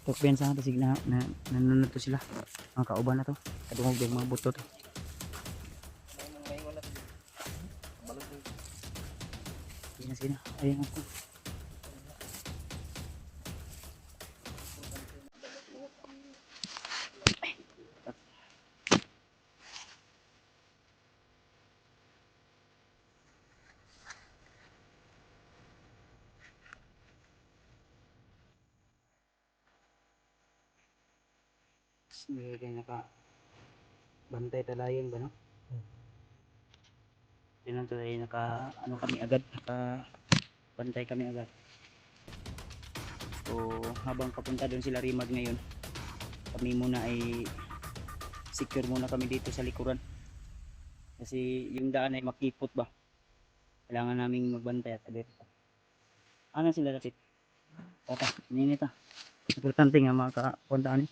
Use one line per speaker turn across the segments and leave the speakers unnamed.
Tukpian sa basig na nanonood to sila. Mga kauban na to. Kadungog yung mga buto to. Sige na. Ayun ako. Kaya naka bantay talayan ba no? Yun to ay naka ano kami agad, naka bantay kami agad. So habang papunta doon sila Rimag ngayon, kami muna ay secure muna kami dito sa likuran. Kasi yung daan ay makipot ba? Kailangan naming magbantay at agad. Ano sila lapit? Tata, ninita. Importante nga makapuntaan eh.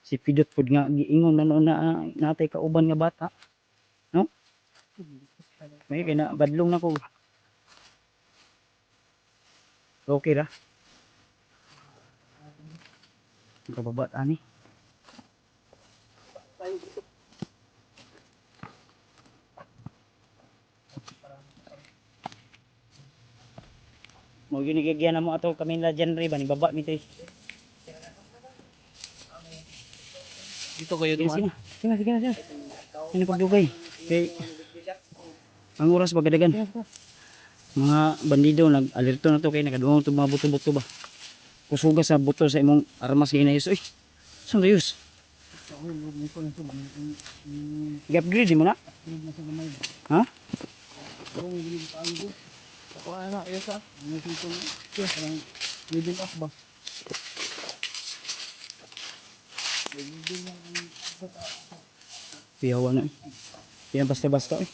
Si Pidot Food nga giingon na noon na natay kauban nga bata. No? May kina badlong na ko. Okay ra. Kababa ani. Mo ginigagyan na mo ato kami la genre ba ni baba mi tay.
Dito kayo dumaan.
Sige na. Ini pagdugay. Kay ang oras bagadagan. Mga bandido nag-alerto na to kay nakadungog to mga buto-buto ba. Kusuga sa buto sa imong armas kay na yus. Uy. Saan kayo yus? I-upgrade mo na? Ha?
Wala na, yes ah.
Living up ba? Piyawa na eh. Piyan basta-basta eh.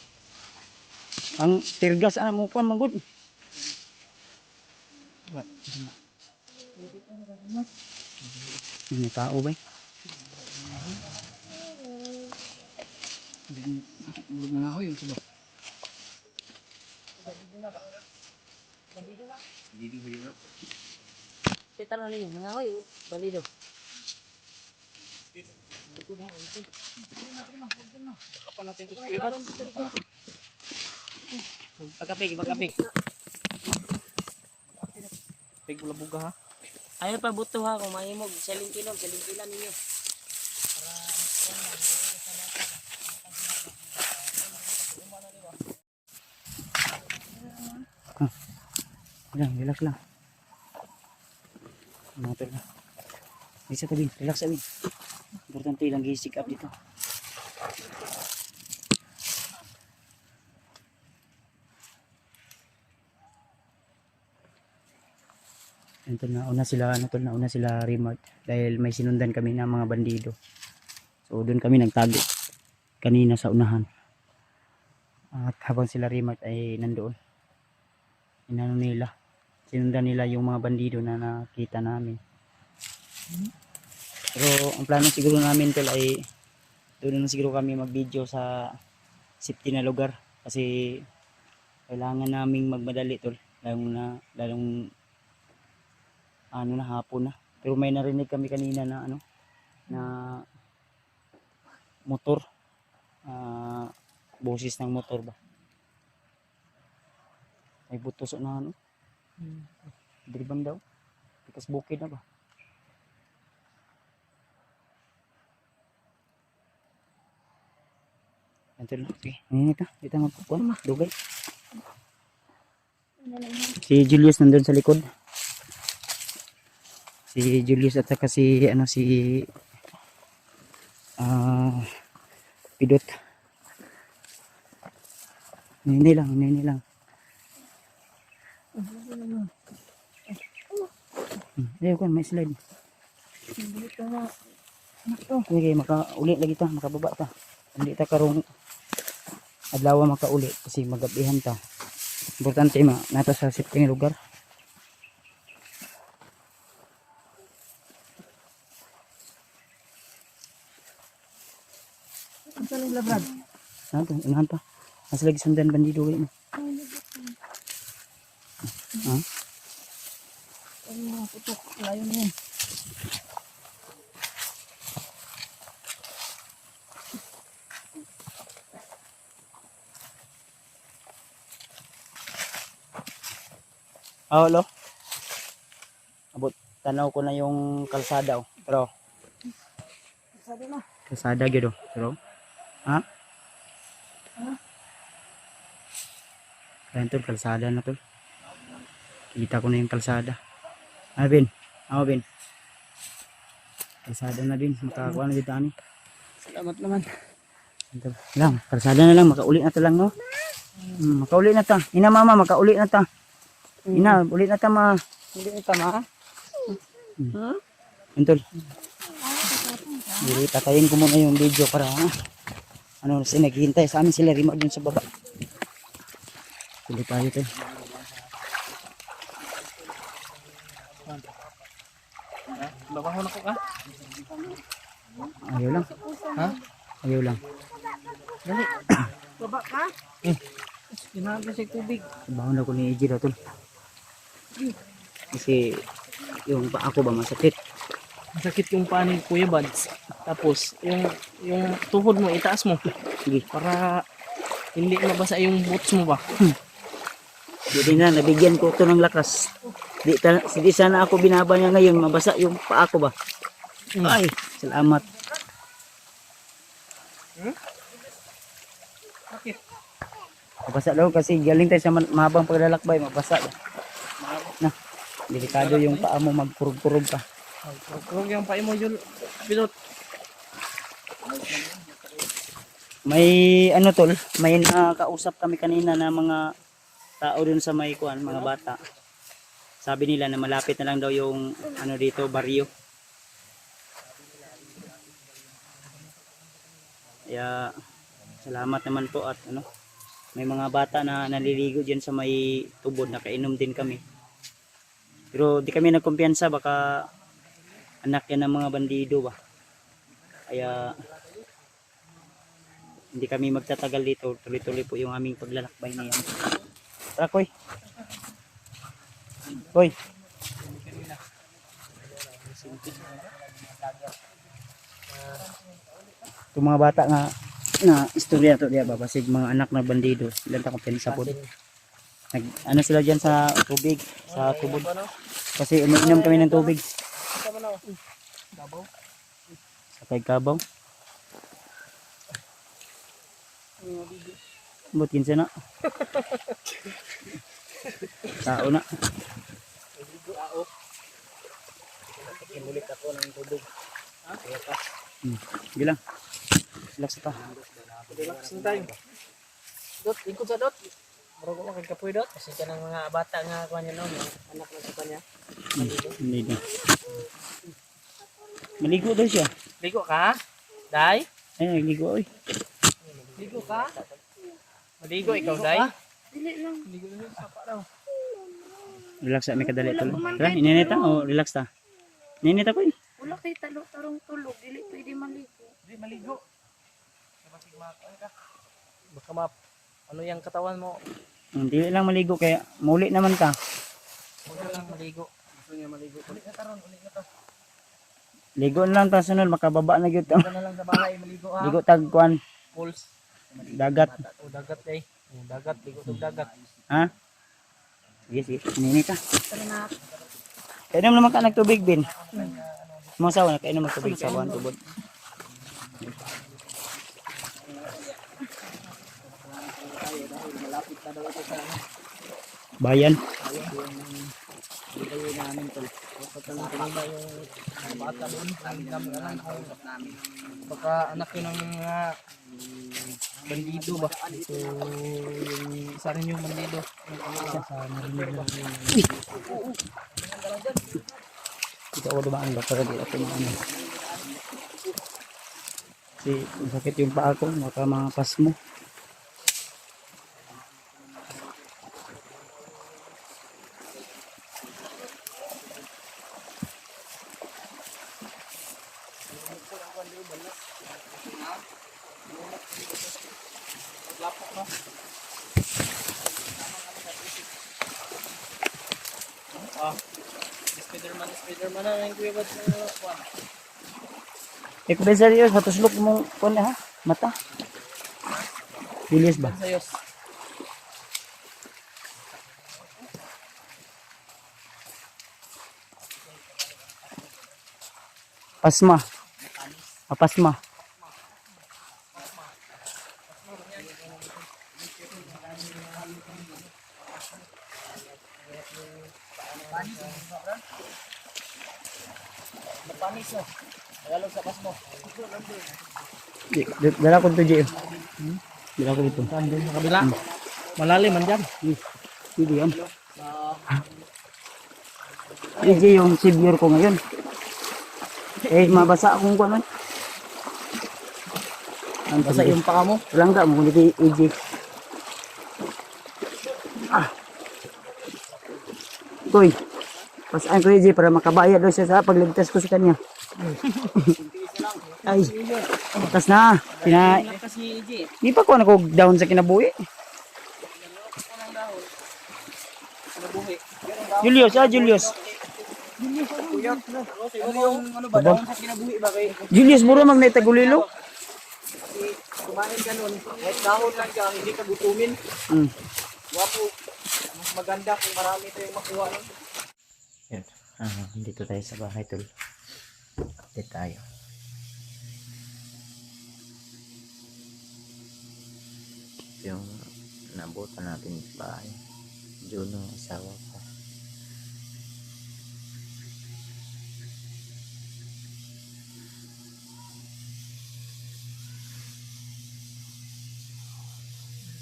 Ang tirgas ano mo pa magod. Ini tao ba?
Mga ako yung sabak.
Kita na rin, mga koy, balido.
Pagkapig.
Pig wala buga ha.
Ayaw pa buto ha, kung mahimog, saling kilan ninyo.
Relax lang. Motor na. Bisa tabi, relax tabi. Importante lang gisik up dito. Ito nauna sila Rimag dahil may sinundan kami ng mga bandido. So doon kami nagtago kanina sa unahan. At habang sila Rimag ay nandoon, inano nila, sinundan nila yung mga bandido na nakita namin. Pero ang plano siguro namin tol ay doon na siguro kami mag-video sa safety na lugar kasi kailangan naming magmadali tol, lalong ano na hapon na. Pero may narinig kami kanina na ano na motor, boses ng motor ba, may butos na ano driban daw pikas bukid na ba. Antol, okay, ngayon kita magpupuan dugay. Si Julius nandun sa likod. Si Julius at saka si ano si Pidot. Hindi lang. Ayun kan may slide. Okay, makauli lagi ta, makababa ta. Hindi ta karong adlaw makauli kasi magabihan ta. Importante nata sa safety nga lugar.
Saan labrad?
Nato, unahan pa. Mas lagi sundan bandido kayo. Ha?
Malayo na yun.
Oh, lo. Abot, tanaw ko na yung kalsada, oh. Pero,
Sabi na.
kalsada gyud, oh. Pero, ha? Ayan tol, kalsada na tol. Kita ko na yung kalsada. Ah, Ben. Ako, Ben. Kalsada na din. Makakuha na dito, ani.
Salamat naman.
Ito lang, kalsada na lang. Makauli na to lang, no? Makauli na ta. Ina, mama, makauli na ta. Ina, uli na ta, ma.
Hindi ito ma.
Yun, tol. Hindi, tatayin ko muna yung video para, ano, kasi naghihintay sa amin sila remote dun sa baba. Tuloy tayo, tol.
Babaho na ko ka.
Ayaw lang.
Ha?
Ayaw lang.
Dali. Baba ka? Ginaga sa tubig.
Sabahan na ko ni Eji daw, tol. Kasi, yung paa ko ba masakit.
Masakit yung paa ni Kuya Buds. Tapos, yung tuhod mo, itaas mo.
Sige.
Para hindi mabasa yung boots mo ba?
Hindi na, nabigyan ko ito ng lakas. Di sana ako binaba niya ngayon, mabasa yung paa ko ba. Ay, salamat.
Bakit?
Mabasa daw kasi galing tayo sa mahabang paglalakbay, mabasa. Na, delikado yung paa mo, magkurog-kurog ka.
Kurog yung paa mo, Jul. Pilot.
May ano tol, may nakausap kami kanina na mga tao dun sa may kuan, mga bata. Sabi nila na malapit na lang daw yung ano dito, baryo. Kaya salamat naman po at ano, may mga bata na naliligo diyan sa may tubod, nakainom din kami. Pero di kami nagkumpiyansa, baka anak yan ng mga bandido ba. Kaya hindi kami magtatagal dito, tuloy-tuloy po yung aming paglalakbay na yan. Tara, Koy. Koy. Itong mga bata nga na istorya to diya, babasig mga anak na bandido. Ilan ta kumpiyansa po. Ano sila dyan sa tubig, sa tubod. Kasi umiinom kami ng tubig. Sa kay Kabaw. Buat kinsa na. Tao na. Kinulit ako ng tubig. Sige lang. Relax ta.
Relax na tayo. Dot, ikot sa Dot. Bro ko makikapoy Dot. Kasi ka ng mga bata nga ako niya noon. Anak na sa kanya.
Maligo. Maligo daw siya.
Ligo ka? Day?
Ay, nagligo oy.
Ligo ka? Maligo ikaw, Day? Dili lang. Ligo lang sa pa daw.
Relax sa may kadali tol. Tara, ininita o relax ta. Ininita ko.
Wala kay tarong tulog, dili pwede maligo.
Di maligo. Kapasig makakuan ka. Baka ano yung katawan mo?
Hindi lang maligo kaya muli naman ka.
Huwag lang maligo. Gusto niya maligo. Uli na taron, uli na to.
Ligo na lang ta sunod makababa na gyud.
Huwag na lang sa bahay, maligo ha.
Ligo tag kuan
Pulse.
dagat.
O dagat eh. O, dagat, ligo sa dagat.
Ha? Sige, sige. Ininita.
Tara na.
Kainom naman ka nagtubig, Ben. Mga sawa na kainom magtubig sa buwan tubod. Bayan.
Dito namin tol. Pagkakalangin ba yung bata doon? Namin alam kung baka anak yun ng mga bandido ba? Ito yung isa rin yung bandido. Isa sa narinig lang yung
Ito ako dumaan ba para di ako maano. Kasi masakit yung paa ko, maka mga pas mo.
Spiderman na yung kuya ba sa kuwan.
Ikaw ba serious? Hatuslok mo kung ha? Mata? Julius ba?
Sayos.
Pasma. Pasma.
Panis no. Tagalog sa pasmo.
Dala ko ito, Jay. Dala ko ito.
Saan doon sa kabila? Malalim man dyan.
Hindi yan. AJ yung senior ko ngayon. Mabasa akong kung ano.
Basta yung paka mo.
Walang ka mo, hindi AJ. Koy, pasaan ko AJ para makabayad daw siya sa pagligtas ko sa kanya. Ay, tas na.
Kasi EJ.
Di pa ko down sa kinabuhi. Julius, Julius.
Ano yung ano ba? Dahon sa kinabuhi ba kay
Julius, muro magnetagulilo.
kumain ka nun. Kahit dahon lang ka, hindi ka gutumin. Wapo. Mas maganda kung marami tayong makuha nun.
Yun. Dito tayo sa bahay, tol. Update tayo. Yung nabutan natin sa bahay. Juno, asawa ko.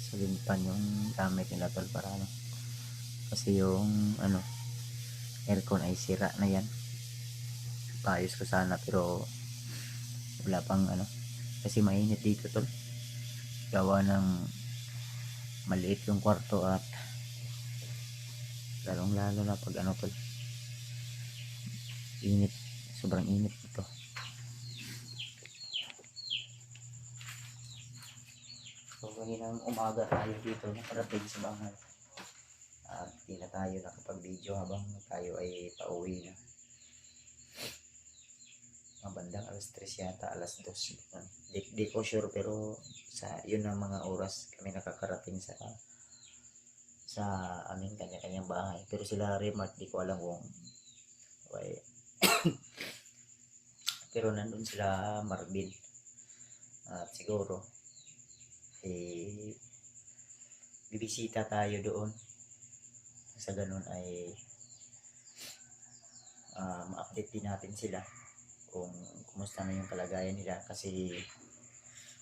Sulimpan yung gamit nila, tol, para ano. Kasi yung ano, aircon ay sira na yan. Paayos ko sana pero wala pang ano, kasi mainit dito, tol. Gawa ng maliit yung kwarto at lalong lalo na pag ano, tol, init, sobrang init ito. So kaninang umaga tayo dito nakarating sa bahay at di na tayo nakapag-video habang tayo ay pauwi na. Mga bandang alas 3 yata, alas 2. Di ko sure pero sa yun ang mga oras kami nakakarating sa aming kanya-kanyang bahay. Pero sila Remark, di ko alam kung okay. Pero nandun sila Marvin at siguro bibisita tayo doon. Sa ganun ay ma-update din natin sila kung kumusta na yung kalagayan nila, kasi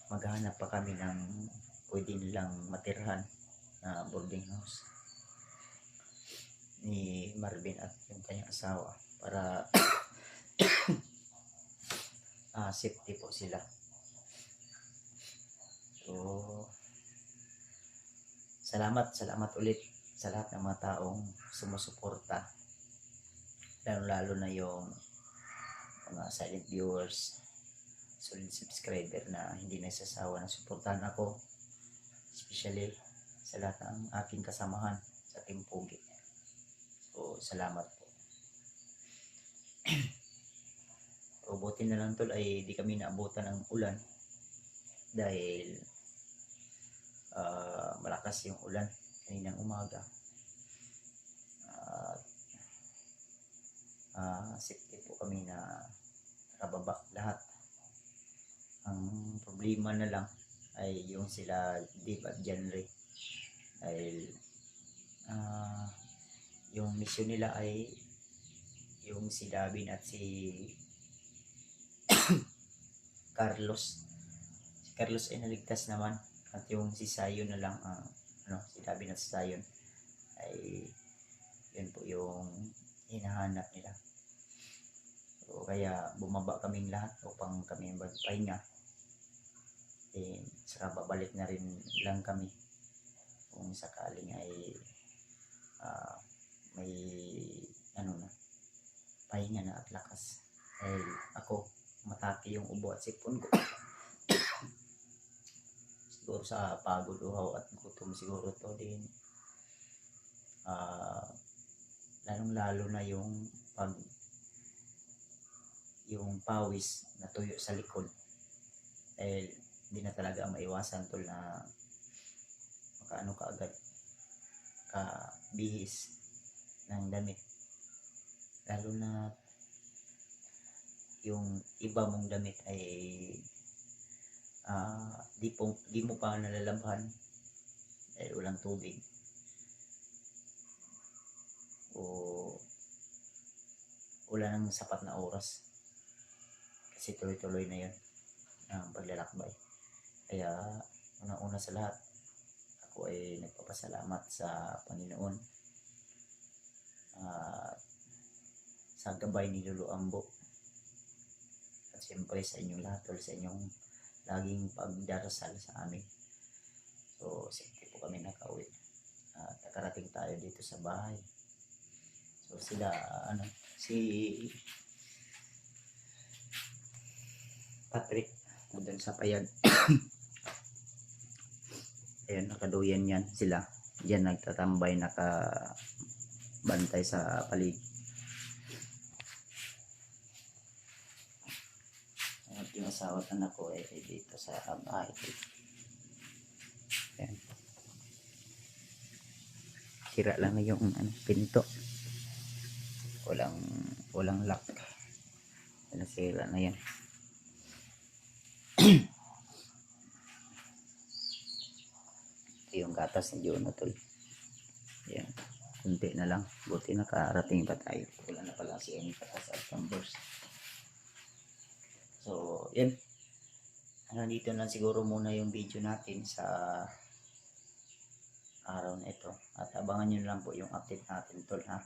maghanap pa kami ng pwede nilang matirhan na boarding house ni Marvin at yung kanyang asawa para safety po sila. So salamat ulit sa lahat ng mga taong sumusuporta, lalo na yung mga silent viewers, solid subscriber na hindi nagsasawa na suportahan ako, especially sa lahat ng aking kasamahan sa Team Pugi. So salamat po. So buti na lang, tol, ay di kami naabutan ng ulan dahil malakas yung ulan kaninang umaga. Safety po kami na nakababa lahat. Ang problema na lang ay yung sila Dave at Janry, dahil yung mission nila ay yung si Davin at si Carlos. Si Carlos ay naligtas naman at yung si Sayon na lang, si Davin at si Sayon ay yun po yung hinahanap nila. So kaya bumaba kaming lahat upang kami magpahinga. Saka babalik na rin lang kami kung sakaling ay may pahinga na at lakas. Dahil ako, matake yung ubo at sipon ko. Siguro sa pagod, uhaw at gutom siguro to din. Lalong lalo na yung pag yung pawis natuyo sa likod, dahil hindi na talaga maiwasan tol na makaano ka agad ka bihis ng damit, lalo na yung iba mong damit ay di mo pa nalalabhan dahil walang tubig o wala nang sapat na oras kasi tuloy-tuloy na yun ang paglalakbay. Kaya una-una sa lahat, ako ay nagpapasalamat sa Panginoon sa gabay ni Lolo Ambo at siyempre sa inyong lahat, sa inyong laging pagdarasal sa amin. So siyempre po kami nakauwi at nakarating tayo dito sa bahay. So sila si Patrick doon sa payag ayun, nakaduyan yan sila diyan, nagtatambay, nakabantay sa palig. At yung asawa at anak ko ay dito sa bahay. Ayan. Sira lang yung pinto, walang lock, nasira na yan. Yung gatas ni Juno tol, yan, kunti na lang, buti nakarating pa tayo, wala na pala si Amy patas at numbers. So yan, dito na siguro muna yung video natin sa araw na ito, at abangan nyo lang po yung update natin tol ha,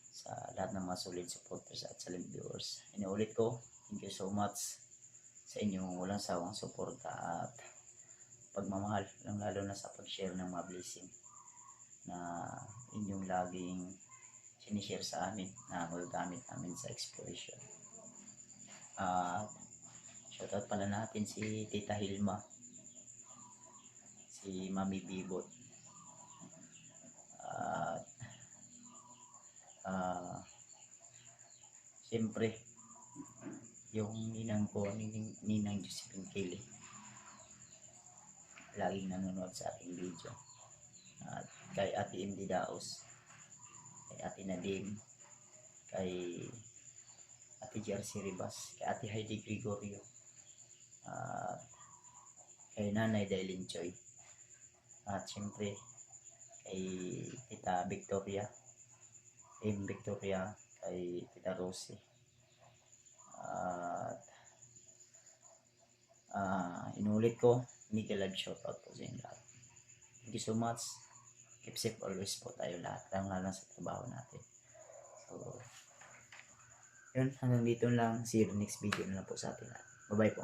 sa lahat ng mga solid supporters at silent viewers. Inuulit ko, thank you so much sa inyong walang sawang suporta at pagmamahal, lalo na sa pag-share ng mga blessing na inyong laging sinishare sa amin na magagamit namin sa exploration. Shoutout pala natin si Tita Hilma, si Mami Bibot, siyempre yung ninang ko, ninang Josephine Kelly, laging nanonood sa ating video, at kay Ate MD Daos, kay Ate Nadim, kay Ate Jersey Ribas, kay Ate Heidi Gregorio, kay Nanay Dailin Choi, at siyempre kay Tita Victoria, Victoria, kay Tita Rosie, at inulit ko, Miguel Lad, shoutout po sa inyo lahat. Thank you so much. Keep safe always po tayo lahat, lalo sa trabaho natin. So yun, hanggang dito lang. See you in the next video na lang po sa atin lahat. Bye bye po.